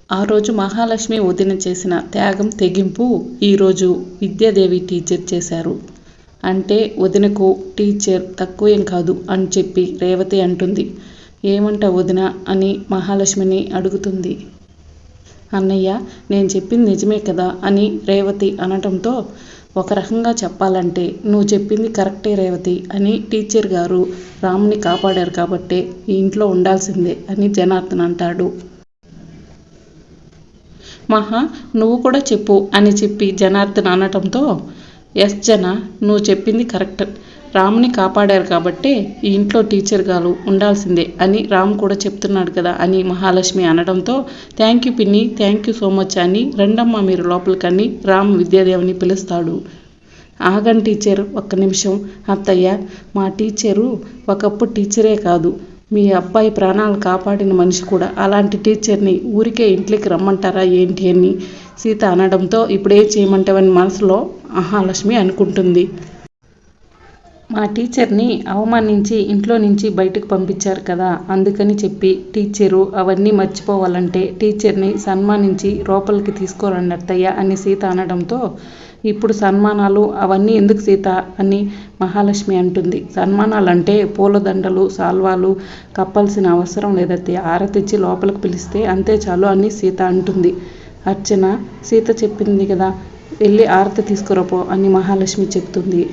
ఆ రోజు మహాలక్ష్మి వదిన చేసిన త్యాగం తెగింపు ఈరోజు విద్యాదేవి టీచర్ చేశారు. అంటే వదినకు టీచర్ తక్కువేం కాదు అని చెప్పి రేవతి అంటుంది. ఏమంట వదిన అని మహాలక్ష్మిని అడుగుతుంది. అన్నయ్య, నేను చెప్పింది నిజమే కదా అని రేవతి అనటంతో, ఒక రకంగా చెప్పాలంటే నువ్వు చెప్పింది కరెక్టే రేవతి అని టీచర్ గారు రాముని కాపాడారు కాబట్టే ఈ ఇంట్లో ఉండాల్సిందే అని జనార్దన్ అంటాడు. మహా, నువ్వు కూడా చెప్పు అని చెప్పి జనార్దన్ అనటంతో, ఎస్ జన, నువ్వు చెప్పింది కరెక్ట్. రాముని కాపాడారు కాబట్టే ఈ ఇంట్లో టీచర్ గారు ఉండాల్సిందే అని రామ్ కూడా చెప్తున్నాడు కదా అని మహాలక్ష్మి అనడంతో, థ్యాంక్ యూ పిన్ని, థ్యాంక్ యూ సో మచ్ అని రండమ్మ మీరు లోపలికని రామ్ విద్యాదేవిని పిలుస్తాడు. ఆగండి టీచర్, ఒక్క నిమిషం. అత్తయ్య, మా టీచరు ఒకప్పుడు టీచరే కాదు, మీ అబ్బాయి ప్రాణాలు కాపాడిన మనిషి కూడా. అలాంటి టీచర్ని ఊరికే ఇంట్లోకి రమ్మంటారా ఏంటి అని సీత అనడంతో, ఇప్పుడేం చేయమంటావని మనసులో మహాలక్ష్మి అనుకుంటుంది. మా టీచర్ని అవమానించి ఇంట్లో నుంచి బయటకు పంపించారు కదా, అందుకని చెప్పి టీచరు అవన్నీ మర్చిపోవాలంటే టీచర్ని సన్మానించి లోపలికి తీసుకోరండి అత్తయ్య అని సీత అనడంతో, ఇప్పుడు సన్మానాలు అవన్నీ ఎందుకు సీత అని మహాలక్ష్మి అంటుంది. సన్మానాలంటే పూలదండలు శాల్వాలు కప్పాల్సిన అవసరం లేదత్తయ్య, ఆరతిచ్చి లోపలికి పిలిస్తే అంతే చాలు అని సీత అంటుంది. అర్చన, సీత చెప్పింది కదా, వెళ్ళి ఆరతి తీసుకురాపో అని మహాలక్ష్మి చెప్తుంది.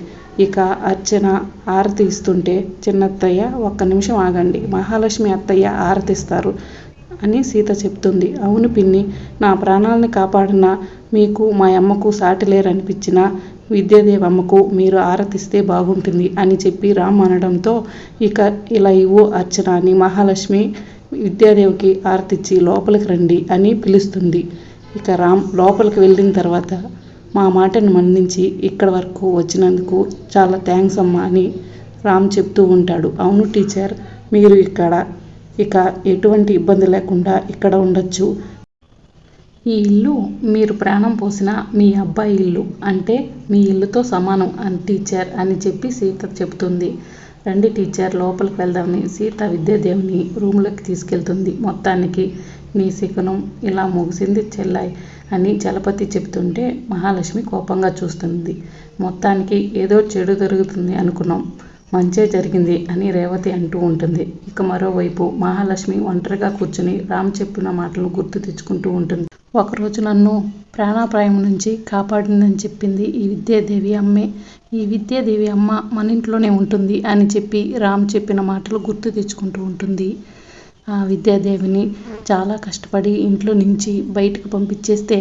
ఇక అర్చన ఆరతి ఇస్తుంటే, చిన్నత్తయ్య ఒక్క నిమిషం ఆగండి, మహాలక్ష్మి అత్తయ్య ఆరతిస్తారు అని సీత చెప్తుంది. అవును పిన్ని, నా ప్రాణాలని కాపాడిన మీకు మా అమ్మకు సాటి లేరనిపించిన విద్యాదేవి అమ్మకు మీరు ఆరతిస్తే బాగుంటుంది అని చెప్పి రామ్ అనడంతో, ఇక ఇలా ఇవ్వు అర్చన అని మహాలక్ష్మి విద్యాదేవికి ఆరతిచ్చి లోపలికి రండి అని పిలుస్తుంది. ఇక రామ్ లోపలికి వెళ్ళిన తర్వాత, మా మాటను మన్నించి ఇక్కడ వరకు వచ్చినందుకు చాలా థ్యాంక్స్ అమ్మా అని రామ్ చెప్తూ ఉంటాడు. అవును టీచర్, మీరు ఇక ఎటువంటి ఇబ్బంది లేకుండా ఇక్కడ ఉండొచ్చు. ఈ ఇల్లు మీరు ప్రాణం పోసిన మీ అబ్బాయి ఇల్లు, అంటే మీ ఇల్లుతో సమానం అని టీచర్ అని చెప్పి సీత చెప్తుంది. రండి టీచర్, లోపలికి వెళ్దామని సీత విద్యాదేవిని రూమ్లోకి తీసుకెళ్తుంది. మొత్తానికి నీ శకునం ఇలా ముగిసింది చెల్లాయి అని చలపతి చెప్తుంటే మహాలక్ష్మి కోపంగా చూస్తుంది. మొత్తానికి ఏదో చెడు జరుగుతుంది అనుకున్నాం, మంచే జరిగింది అని రేవతి అంటూ ఉంటుంది. ఇక మరోవైపు మహాలక్ష్మి ఒంటరిగా కూర్చుని రామ్ చెప్పిన మాటలు గుర్తు తెచ్చుకుంటూ ఉంటుంది. ఒకరోజు నన్ను ప్రాణాపాయం నుంచి కాపాడిందని చెప్పింది ఈ విద్యాదేవి అమ్మే. ఈ విద్యాదేవి అమ్మ మన ఇంట్లోనే ఉంటుంది అని చెప్పి రామ్ చెప్పిన మాటలు గుర్తు తెచ్చుకుంటూ ఉంటుంది. ఆ విద్యాదేవిని చాలా కష్టపడి ఇంట్లో నుంచి బయటకు పంపించేస్తే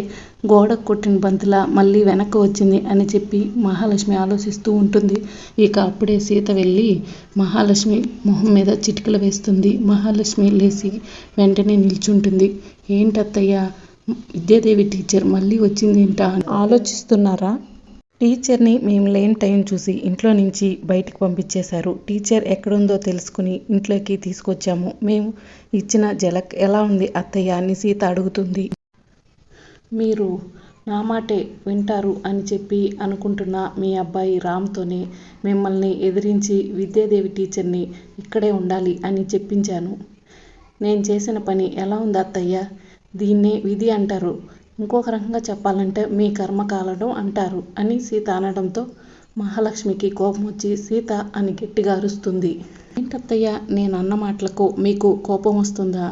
గోడకు కొట్టిన బంతిలా మళ్ళీ వెనక్కి వచ్చింది అని చెప్పి మహాలక్ష్మి ఆలోచిస్తూ ఉంటుంది. ఇక అప్పుడే సీత వెళ్ళి మహాలక్ష్మి మొహం మీద చిటికలు వేస్తుంది. మహాలక్ష్మి లేచి వెంటనే నిల్చుంటుంది. ఏంటత్తయ్య, విద్యాదేవి టీచర్ మళ్ళీ వచ్చింది ఏంటా ఆలోచిస్తున్నారా? టీచర్ని మేము లేని టైం చూసి ఇంట్లో నుంచి బయటకు పంపించేశారు. టీచర్ ఎక్కడుందో తెలుసుకుని ఇంట్లోకి తీసుకొచ్చాము. మేము ఇచ్చిన జలక్ ఎలా ఉంది అత్తయ్య అని సీత అడుగుతుంది. మీరు నా మాటే వింటారు అని చెప్పి అనుకుంటున్న మీ అబ్బాయి రామ్తోనే మిమ్మల్ని ఎదిరించి విద్యాదేవి టీచర్ని ఇక్కడే ఉండాలి అని చెప్పించాను. నేను చేసిన పని ఎలా ఉంది అత్తయ్య? దీన్నే విధి అంటారు, ఇంకొక రకంగా చెప్పాలంటే మీ కర్మకాలడం అంటారు అని సీత అనడంతో మహాలక్ష్మికి కోపం వచ్చి సీత అని గట్టిగా అరుస్తుంది. ఏంటత్తయ్య, నేను అన్న మాటలకు మీకు కోపం వస్తుందా?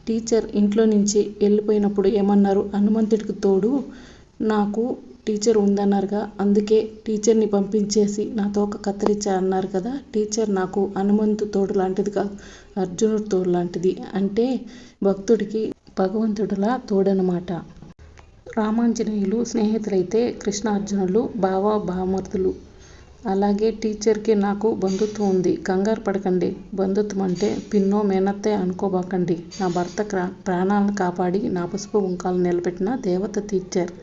టీచర్ ఇంట్లో నుంచి వెళ్ళిపోయినప్పుడు ఏమన్నారు? హనుమంతుడికి తోడు నాకు టీచర్ ఉందన్నారుగా, అందుకే టీచర్ని పంపించేసి నా తోక కత్తిరించా అన్నారు కదా. టీచర్ నాకు హనుమంతు తోడు లాంటిది కాదు, అర్జునుడి తోడు లాంటిది. అంటే భక్తుడికి భగవంతుడిలా తోడనమాట. రామాంజనేయులు స్నేహితులైతే కృష్ణార్జునులు భామర్దులు. అలాగే టీచర్కి నాకు బంధుత్వం ఉంది. కంగారు పడకండి, బంధుత్వం అంటే పిన్నో మేనత్తే అనుకోబాకండి. నా భర్త ప్రాణాలను కాపాడి నా పసుపు కుంకాలు నిలబెట్టిన దేవత టీచర్.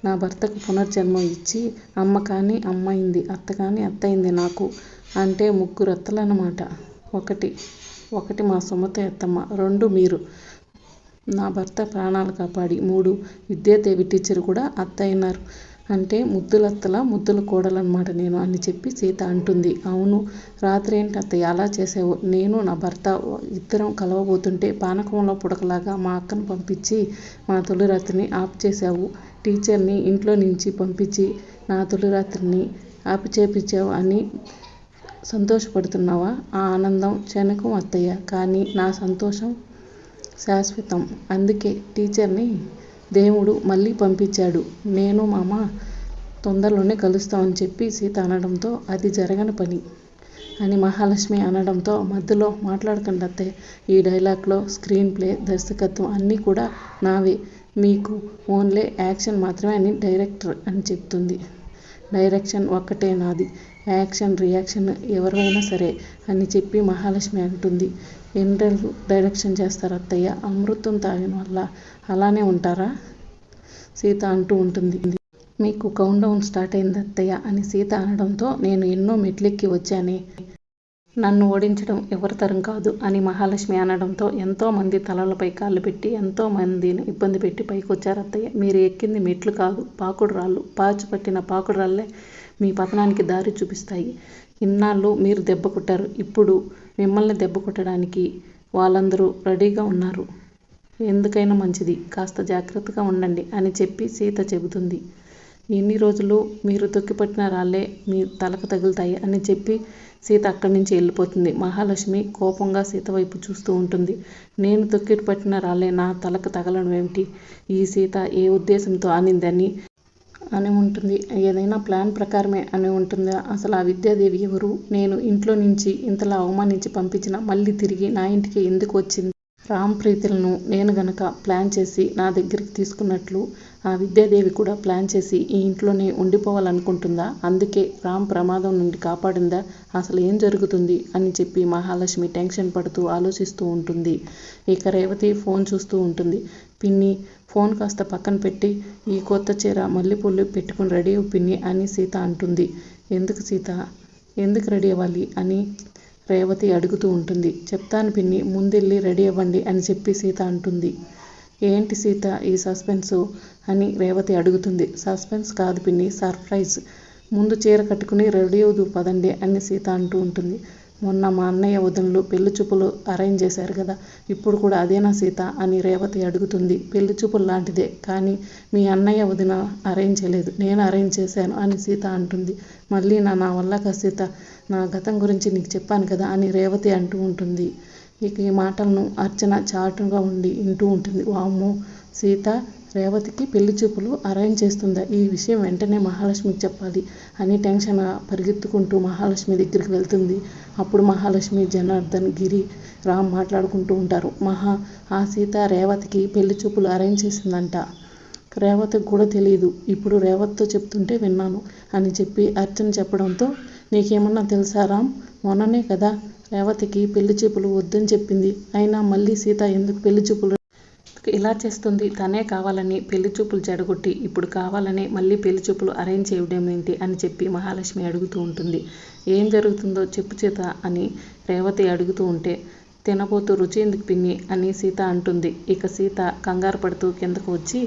నా భర్తకు పునర్జన్మ ఇచ్చి అమ్మ కాని అమ్మైంది, అత్త కాని అత్తయింది నాకు. అంటే 3 అత్తలన్నమాట. ఒకటి మా సుమతి అత్తమ్మ, 2 మీరు. నా భర్త ప్రాణాలు కాపాడి 3 విద్యాదేవి టీచర్ కూడా అత్త అయినారు. అంటే ముద్దులత్తల ముద్దుల కోడలన్నమాట నేను అని చెప్పి సీత అంటుంది. అవును, రాత్రి ఏంటి అత్తయ్య అలా చేసావు? నేను నా భర్త ఇద్దరం కలవబోతుంటే పానకంలో పుడకలాగా మా అక్కను పంపించి మా తొలి రాత్రిని ఆపు చేసావు. టీచర్ని ఇంట్లో నుంచి పంపించి నా తొలి రాత్రిని ఆపు చేపించావు అని సంతోషపడుతున్నావా? ఆ ఆనందం క్షణికం అత్తయ్య, కానీ నా సంతోషం శాశ్వతం. అందుకే టీచర్ని దేవుడు మళ్ళీ పంపించాడు. నేను మామ తొందరలోనే కలుస్తామని చెప్పి సీత అనడంతో అది జరగని పని అని మహాలక్ష్మి అనడంతో మధ్యలో మాట్లాడకండి అత్తయ్య, ఈ డైలాగ్లో స్క్రీన్ ప్లే దర్శకత్వం అన్నీ కూడా నావే, మీకు ఓన్లీ యాక్షన్ మాత్రమే అని డైరెక్టర్ అని చెప్తుంది. డైరెక్షన్ ఒక్కటే నాది, యాక్షన్ రియాక్షన్ ఎవరైనా సరే అని చెప్పి మహాలక్ష్మి అంటుంది. ఎన్నేళ్ళు డైరెక్షన్ చేస్తారు అత్తయ్య? అమృతం తాగిన వల్ల అలానే ఉంటారా? సీత అంటూ ఉంటుంది. మీకు కౌంట్ డౌన్ స్టార్ట్ అయింది అత్తయ్య అని సీత అనడంతో నేను ఎన్నో మెట్లెక్కి వచ్చానే, నన్ను ఓడించడం ఎవరి తరం కాదు అని మహాలక్ష్మి అనడంతో ఎంతోమంది తలలపై కాళ్ళు పెట్టి ఎంతోమందిని ఇబ్బంది పెట్టి పైకి వచ్చారు అత్తయ్య. మీరు ఎక్కింది మెట్లు కాదు, పాకుడు రాళ్ళు. పాచి పట్టిన పాకుడు రాళ్ళే మీ పతనానికి దారి చూపిస్తాయి. ఇన్నాళ్ళు మీరు దెబ్బ కొట్టారు, ఇప్పుడు మిమ్మల్ని దెబ్బ కొట్టడానికి వాళ్ళందరూ రెడీగా ఉన్నారు. ఎందుకైనా మంచిది కాస్త జాగ్రత్తగా ఉండండి అని చెప్పి సీత చెబుతుంది. ఎన్ని రోజులు మీరు తొక్కిపట్టిన రాళ్ళే మీ తలకు తగులుతాయి అని చెప్పి సీత అక్కడి నుంచి వెళ్ళిపోతుంది. మహాలక్ష్మి కోపంగా సీత వైపు చూస్తూ ఉంటుంది. నేను తొక్కిపట్టిన రాళ్ళే నా తలకు తగలడం ఏమిటి? ఈ సీత ఏ ఉద్దేశంతో అనిందని అని ఉంటుంది. ఏదైనా ప్లాన్ ప్రకారమే అని ఉంటుందా? అసలు ఆ విద్యాదేవి ఎవరు? నేను ఇంట్లో నుంచి ఇంతలా అవమానించి పంపించిన మళ్ళీ తిరిగి నా ఇంటికి ఎందుకు వచ్చింది? రామ్ ప్రీతులను నేను గనక ప్లాన్ చేసి నా దగ్గరికి తీసుకున్నట్లు ఆ విద్యాదేవి కూడా ప్లాన్ చేసి ఈ ఇంట్లోనే ఉండిపోవాలనుకుంటుందా? అందుకే రామ్ ప్రమాదం నుండి కాపాడిందా? అసలు ఏం జరుగుతుంది అని చెప్పి మహాలక్ష్మి టెన్షన్ పడుతూ ఆలోచిస్తూ ఉంటుంది. ఇక రేవతి ఫోన్ చూస్తూ ఉంటుంది. పిన్ని, ఫోన్ కాస్త పక్కన పెట్టి ఈ కొత్త చీర మల్లెపూలు పెట్టుకుని రెడీ అవ్వు పిన్ని అని సీత అంటుంది. ఎందుకు సీత, ఎందుకు రెడీ అవ్వాలి అని రేవతి అడుగుతూ ఉంటుంది. చెప్తాను పిన్ని, ముందెళ్ళి రెడీ అవ్వండి అని చెప్పి సీత అంటుంది. ఏంటి సీత ఈ సస్పెన్సు అని రేవతి అడుగుతుంది. సస్పెన్స్ కాదు పిన్ని, సర్ప్రైజ్. ముందు చీర కట్టుకుని రెడీ అవుదు పదండి అని సీత అంటూ ఉంటుంది. మొన్న మా అన్నయ్య వదినలు పెళ్లి చూపులు అరేంజ్ చేశారు కదా, ఇప్పుడు కూడా అదేనా సీత అని రేవతి అడుగుతుంది. పెళ్లి చూపులు లాంటిదే, కానీ మీ అన్నయ్య వదిన అరేంజ్ చేయలేదు, నేను అరేంజ్ చేశాను అని సీత అంటుంది. మళ్ళీ నా వల్ల కాదు సీత, నా గతం గురించి నీకు చెప్పాను కదా అని రేవతి అంటూ ఉంటుంది. ఇక ఈ మాటలను అర్చన చాటుగా ఉండి వింటూ ఉంటుంది. వామ్మో, సీత రేవతికి పెళ్లి చూపులు అరేంజ్ చేస్తుందా? ఈ విషయం వెంటనే మహాలక్ష్మికి చెప్పాలి అని టెన్షన్గా పరిగెత్తుకుంటూ మహాలక్ష్మి దగ్గరికి వెళ్తుంది. అప్పుడు మహాలక్ష్మి, జనార్దన్, గిరి, రామ్ మాట్లాడుకుంటూ ఉంటారు. ఆ సీత రేవతికి పెళ్లి చూపులు అరేంజ్ చేసిందంట. రేవతికి కూడా తెలియదు, ఇప్పుడు రేవతితో చెప్తుంటే విన్నాను అని చెప్పి అర్చన చెప్పడంతో నీకేమన్నా తెలుసా రామ్? మొన్ననే కదా రేవతికి పెళ్లి చూపులు వద్దని చెప్పింది, అయినా మళ్ళీ సీత ఎందుకు పెళ్లి చూపులు ఇలా చేస్తుంది? తనే కావాలని పెళ్లి చూపులు చెడగొట్టి ఇప్పుడు కావాలని మళ్ళీ పెళ్లి చూపులు అరేంజ్ చేయడం ఏంటి అని చెప్పి మహాలక్ష్మి అడుగుతూ ఉంటుంది. ఏం జరుగుతుందో చెప్పు సీత అని రేవతి అడుగుతూ ఉంటే తినబోతూ రుచి ఎందుకు పిన్ని అని సీత అంటుంది. ఇక సీత కంగారు పడుతూ కిందకు వచ్చి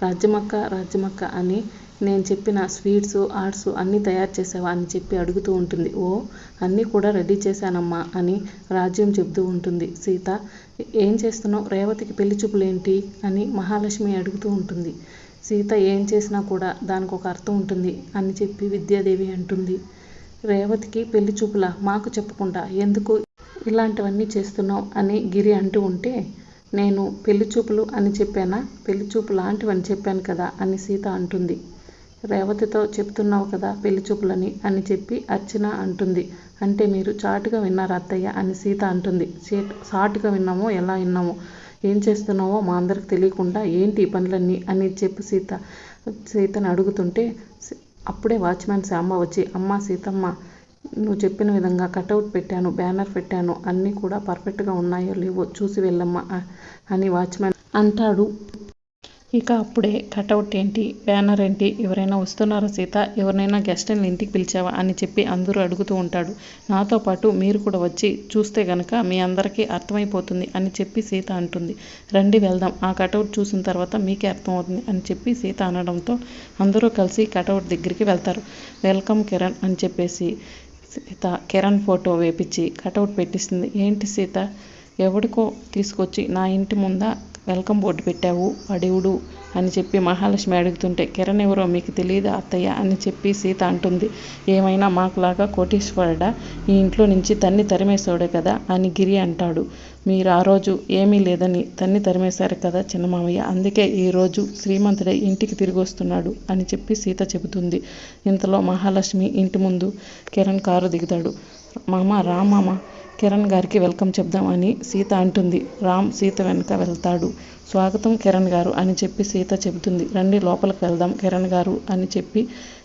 రాజ్యమక్క అని నేను చెప్పిన స్వీట్స్ ఆర్ట్స్ అన్నీ తయారు చేసావా అని చెప్పి అడుగుతూ ఉంటుంది. ఓ, అన్నీ కూడా రెడీ చేశానమ్మా అని రాజ్యం చెబుతూ ఉంటుంది. సీత, ఏం చేస్తున్నావు? రేవతికి పెళ్లి చూపులు ఏంటి అని మహాలక్ష్మి అడుగుతూ ఉంటుంది. సీత ఏం చేసినా కూడా దానికి ఒక అర్థం ఉంటుంది అని చెప్పి విద్యాదేవి అంటుంది. రేవతికి పెళ్లి చూపులా? మాకు చెప్పకుండా ఎందుకు ఇలాంటివన్నీ చేస్తున్నావు అని గిరి అంటూ ఉంటే నేను పెళ్లి చూపులు అని చెప్పానా? పెళ్లి చూపు లాంటివని చెప్పాను కదా అని సీత అంటుంది. రేవతితో చెప్తున్నావు కదా పెళ్లి చూపులని అని చెప్పి అర్చన అంటుంది. అంటే మీరు చాటుగా విన్నారా అత్తయ్య అని సీత అంటుంది. చాటుగా విన్నామో ఎలా విన్నామో, ఏం చేస్తున్నావో మా అందరికి తెలియకుండా ఏంటి ఈ పనులన్నీ అని చెప్పి సీతను అడుగుతుంటే అప్పుడే వాచ్మ్యాన్ శాంబ వచ్చి, అమ్మ సీతమ్మ, నువ్వు చెప్పిన విధంగా కటౌట్ పెట్టాను, బ్యానర్ పెట్టాను, అన్నీ కూడా పర్ఫెక్ట్గా ఉన్నాయో లేవో చూసి వెళ్ళమ్మా అని వాచ్మ్యాన్ అంటాడు. ఇక అప్పుడే కటౌట్ ఏంటి, బ్యానర్ ఏంటి, ఎవరైనా వస్తున్నారా సీత, ఎవరినైనా గెస్ట్ని ఇంటికి పిలిచావా అని చెప్పి అందరూ అడుగుతూ ఉంటాడు. నాతో పాటు మీరు కూడా వచ్చి చూస్తే గనక మీ అందరికీ అర్థమైపోతుంది అని చెప్పి సీత అంటుంది. రండి వెళ్దాం, ఆ కటౌట్ చూసిన తర్వాత మీకే అర్థమవుతుంది అని చెప్పి సీత అనడంతో అందరూ కలిసి కటౌట్ దగ్గరికి వెళ్తారు. వెల్కమ్ కిరణ్ అని చెప్పేసి సీత కిరణ్ ఫోటో వేపించి కటౌట్ పెట్టిస్తుంది. ఏంటి సీత, ఎవడికో తీసుకొచ్చి నా ఇంటి ముందా వెల్కమ్ బోర్డు పెట్టావు, వాడెవడు అని చెప్పి మహాలక్ష్మి అడుగుతుంటే, కిరణ్ ఎవరో మీకు తెలియదా అత్తయ్య అని చెప్పి సీత అంటుంది. ఏమైనా మాకులాగా కోటీశ్వరుడా, ఈ ఇంట్లో నుంచి తన్ని తరిమేశాడు కదా అని గిరి అంటాడు. మీరు ఆ రోజు ఏమీ లేదని తన్ని తరిమేశారు కదా చిన్నమామయ్య, అందుకే ఈరోజు శ్రీమంతుడై ఇంటికి తిరిగి వస్తున్నాడు అని చెప్పి సీత చెబుతుంది. ఇంతలో మహాలక్ష్మి ఇంటి ముందు కిరణ్ కారు దిగుతాడు. మామ రామ్ మామ, కిరణ్ గారికి వెల్కమ్ చెప్దాం అని సీత అంటుంది. రామ్ సీత వెనుక వెళ్తాడు. స్వాగతం కిరణ్ గారు అని చెప్పి సీత చెబుతుంది. రండి లోపలికి వెళ్దాం కిరణ్ గారు అని చెప్పి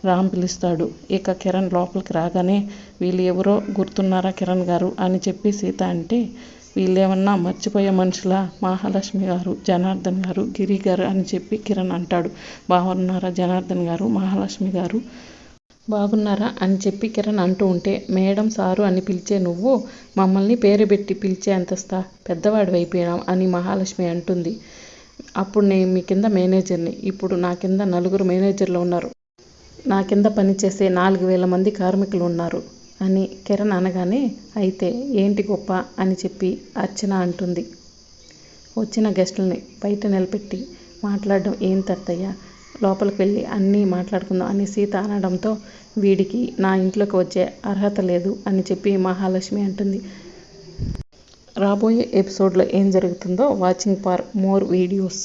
రామ్ పిలుస్తాడు. ఇక కిరణ్ లోపలికి రాగానే, వీళ్ళు ఎవరో గుర్తున్నారా కిరణ్ గారు అని చెప్పి సీత అంటే, వీళ్ళేమన్నా మర్చిపోయే మనుషులా, మహాలక్ష్మి గారు, జనార్దన్ గారు, గిరి గారు అని చెప్పి కిరణ్ అంటాడు. బాగున్నారా జనార్దన్ గారు, మహాలక్ష్మి గారు బాగున్నారా అని చెప్పి కిరణ్ అంటూ ఉంటే, మేడం సారు అని పిలిచే నువ్వు మమ్మల్ని పేరు పెట్టి పిలిచే అంతస్తా పెద్దవాడి అయిపోయాం అని మహాలక్ష్మి అంటుంది. అప్పుడు నేను మీ కింద మేనేజర్ని, ఇప్పుడు నా కింద 4 మేనేజర్లు ఉన్నారు, నా కింద పనిచేసే 4,000 మంది కార్మికులు ఉన్నారు అని కిరణ్ అనగానే, అయితే ఏంటి గొప్ప అని చెప్పి అర్చన అంటుంది. వచ్చిన గెస్టుల్ని బయట నిలబెట్టి మాట్లాడడం ఏం తత్తయ్య, లోపలికి వెళ్ళి అన్నీ మాట్లాడుకుందాం అని సీత అనడంతో, వీడికి నా ఇంట్లోకి వచ్చే అర్హత లేదు అని చెప్పి మహాలక్ష్మి అంటుంది. రాబోయే ఎపిసోడ్లో ఏం జరుగుతుందో వాచింగ్ ఫర్ మోర్ వీడియోస్.